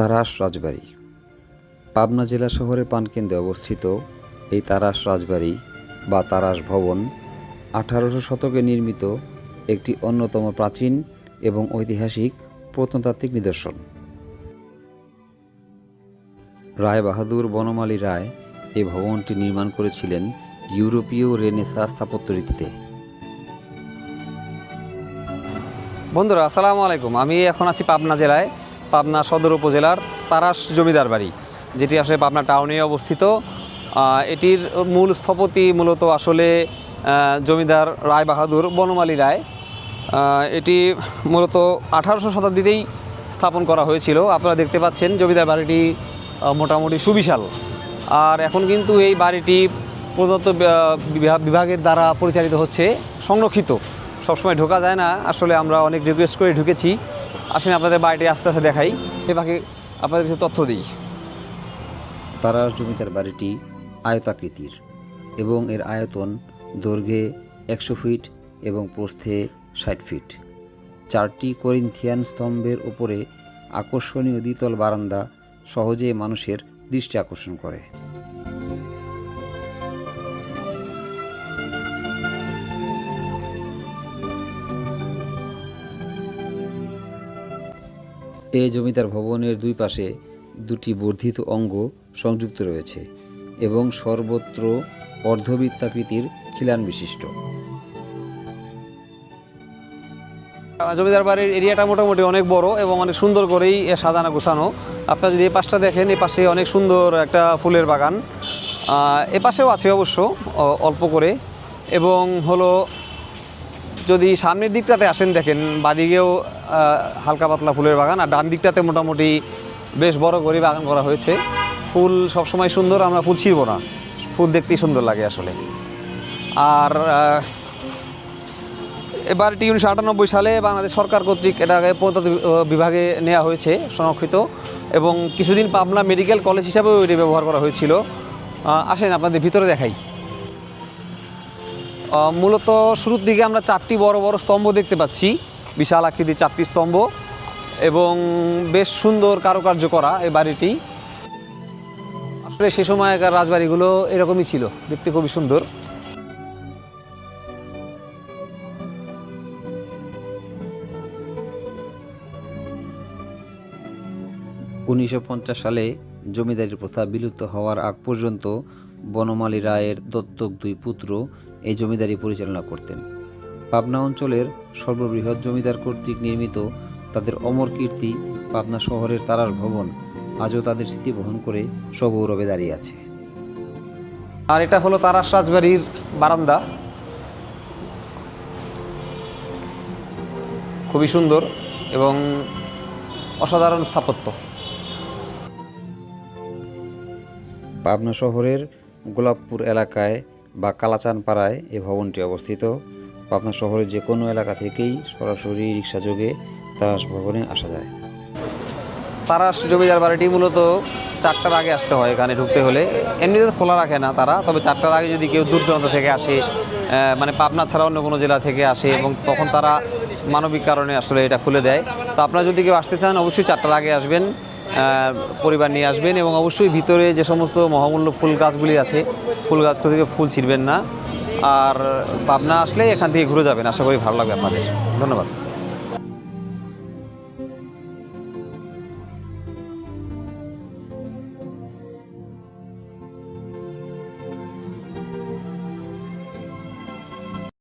তারাস রাজবাড়ি পাবনা জেলা শহরের প্রাণকেন্দ্রে অবস্থিত এই তারাস রাজবাড়ি বা তারাস ভবন 1800 শতকে নির্মিত একটি অন্যতম প্রাচীন এবং ঐতিহাসিক প্রত্নতাত্ত্বিক নিদর্শন। রায় বাহাদুর বনমালী রায় এই ভবনটি নির্মাণ করেছিলেন ইউরোপীয় রেনেসাঁ স্থাপত্য রীতিতে। বন্ধুরা আসসালামু আলাইকুম। আমি এখন আছি পাবনা জেলায়, পাবনা সদর উপজেলার তারাস জমিদার বাড়ি, যেটি আসলে পাবনা টাউনে অবস্থিত। এটির মূল স্থপতি মূলত আসলে জমিদার রায় বাহাদুর বনমালী রায়। এটি মূলত 1800 শতাব্দীতেই স্থাপন করা হয়েছিল। আপনারা দেখতে পাচ্ছেন জমিদার বাড়িটি মোটামুটি সুবিশাল। আর এখন কিন্তু এই বাড়িটি প্রদত্ত বিভাগের দ্বারা পরিচালিত হচ্ছে, সংরক্ষিত, সবসময় ঢোকা যায় না। আসলে আমরা অনেক রিকোয়েস্ট করে ঢুকেছি। আসেন আপনাদের বাড়িটি আস্তে আস্তে দেখাই, এভাবে আপনাদের কিছু তথ্য দিই। তারাস জমিদার বাড়িটি আয়তাকৃতির এবং এর আয়তন দৈর্ঘ্যে 100 ফিট এবং প্রস্থে 60 ফিট। 4টি করিন্থিয়ান স্তম্ভের উপরে আকর্ষণীয় দ্বিতল বারান্দা সহজে মানুষের দৃষ্টি আকর্ষণ করে। এই জমিদার ভবনের দুই পাশে দুটি বর্ধিত অঙ্গ সংযুক্ত রয়েছে এবং সর্বত্র অর্ধবৃত্তাকৃতির খিলান বিশিষ্ট। জমিদার বাড়ির এরিয়াটা মোটামুটি অনেক বড় এবং অনেক সুন্দর করেই সাজানো গোছানো। আপনারা যদি এই পাশটা দেখেন, এই পাশে অনেক সুন্দর একটা ফুলের বাগান। এ পাশেও আছে অবশ্য অল্প করে, এবং হলো যদি সামনের দিকটাতে আসেন দেখেন বাদিকেও হালকা পাতলা ফুলের বাগান, আর ডান দিকটাতে মোটামুটি বেশ বড় করে বাগান করা হয়েছে। ফুল সবসময় সুন্দর, আমরা ফুল ছিঁড়ব না, ফুল দেখতেই সুন্দর লাগে আসলে। আর এবারটি 1998 সালে বাংলাদেশ সরকার কর্তৃক এটাকে প্রত্নতত্ত্ব বিভাগে নেওয়া হয়েছে, সংরক্ষিত, এবং কিছুদিন পাবনা মেডিকেল কলেজ হিসাবেও এটি ব্যবহার করা হয়েছিল। আসেন আপনাদের ভিতরে দেখাই। মূলত শুরুর দিকে আমরা 4টি বড় বড় স্তম্ভ দেখতে পাচ্ছি, বিশাল আকৃতির 4টি স্তম্ভ, এবং বেশ সুন্দর কারুকার্য করা এই বাড়িটি। আসলে সে সময়কার রাজবাড়িগুলো এরকমই ছিল, দেখতে খুবই সুন্দর। 1950 সালে জমিদারি প্রথা বিলুপ্ত হওয়ার আগ পর্যন্ত বনমালী রায়ের দত্তক 2 পুত্র এই জমিদারি পরিচালনা করতেন। পাবনা অঞ্চলের সর্ববৃহৎ জমিদার কর্তৃক নির্মিত তাদের অমর কীর্তি পাবনা শহরের তারাস ভবন আজও তাদের স্মৃতি বহন করে সগৌরবে দাঁড়িয়ে আছে। আর এটা হলো তারাস রাজবাড়ির বারান্দা, খুবই সুন্দর এবং অসাধারণ স্থাপত্য। পাবনা শহরের গোলাপপুর এলাকায় বা কালাচানপাড়ায় এই ভবনটি অবস্থিত। পাবনা শহরের যে কোনো এলাকা থেকেই সরাসরি রিক্সাযোগে তারাস ভবনে আসা যায়। তারাস জমিদার বাড়িটি মূলত 4টার আগে আসতে হয় এখানে ঢুকতে হলে। এমনিতে খোলা রাখে না তারা, তবে 4টার আগে যদি কেউ দূর দূরান্ত থেকে আসে, মানে পাবনা ছাড়া অন্য কোনো জেলা থেকে আসে, এবং তখন তারা মানবিক কারণে আসলে এটা খুলে দেয়। তো আপনারা যদি কেউ আসতে চান অবশ্যই 4টার আগে আসবেন, পরিবার নিয়ে আসবেন, এবং অবশ্যই ভিতরে যে সমস্ত মহামূল্য ফুল গাছগুলি আছে, ফুল গাছ থেকে ফুল ছিঁড়বেন না। আর পাবনা আসলে এখান থেকে ঘুরে যাবেন, আশা করি ভালো লাগবে আপনাদের। ধন্যবাদ।